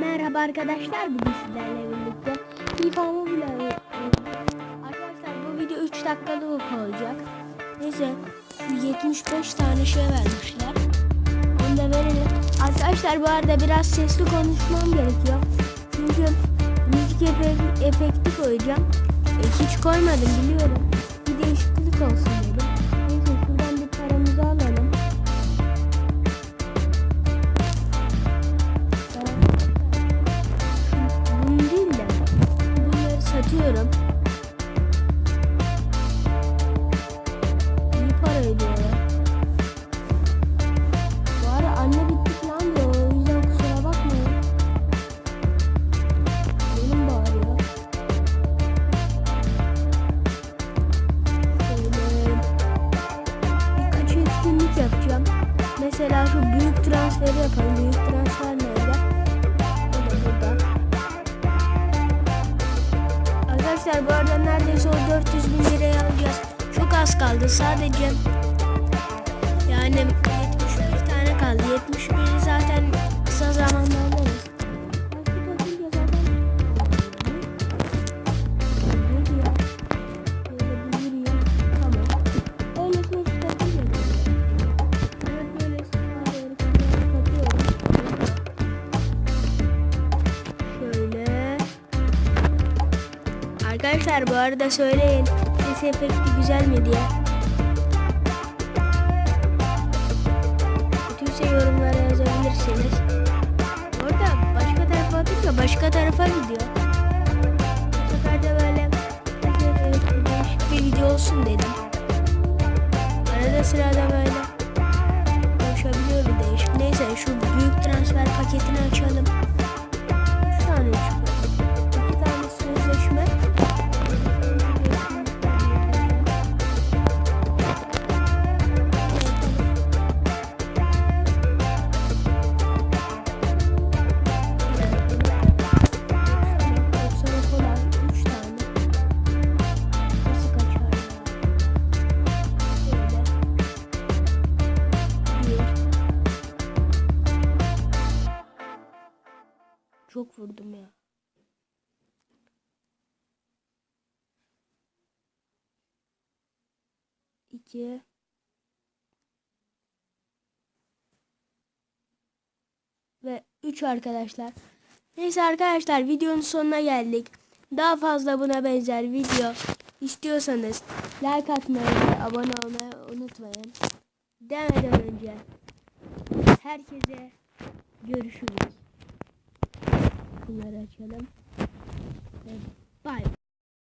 Merhaba arkadaşlar, bugün sizlerle birlikte FIFA Mobile arkadaşlar, bu video 3 dakikalık olacak. Neyse, 75 tane şey vermişler, onu da verelim. Arkadaşlar, bu arada biraz sesli konuşmam gerekiyor çünkü müzik efekti koyacağım. Hiç koymadım, biliyorum, bir değişiklik olsun dedim. Neyse, şuradan bir paramızı alalım. Satıyorum. İyi para ediyorlar. Bu ara anne bitti falan diyor. O yüzden kusura bakmayın. Benim bağırıyor. Şöyle birkaç etkinlik yapacağım. Mesela şu büyük transferi yapalım. Büyük transfer nerede? O da burada. Arkadaşlar, bu arada neredeyse o 400.000 liraya alacağız. Çok az kaldı sadece. Yani 71 tane kaldı. 71'i zaten kısa zamanda alırız. Arkadaşlar, bu arada söyleyin, ses efekti güzel mi diye. Kötüyse yorumlara yazabilirsiniz. Orada başka tarafa atınca başka tarafa gidiyor. Bu sefer de böyle değişik bir video olsun dedim. Arada sırada böyle konuşabiliyor bir değişik. Neyse, şu büyük transfer paketini açalım. 3 tane çıkıyor. 2 tane sözleşme. Çok vurdum ya. İki. Ve 3 arkadaşlar. Neyse arkadaşlar, videonun sonuna geldik. Daha fazla buna benzer video istiyorsanız like atmayı ve abone olmayı unutmayın. Demeden önce herkese görüşürüz. Bunları açalım.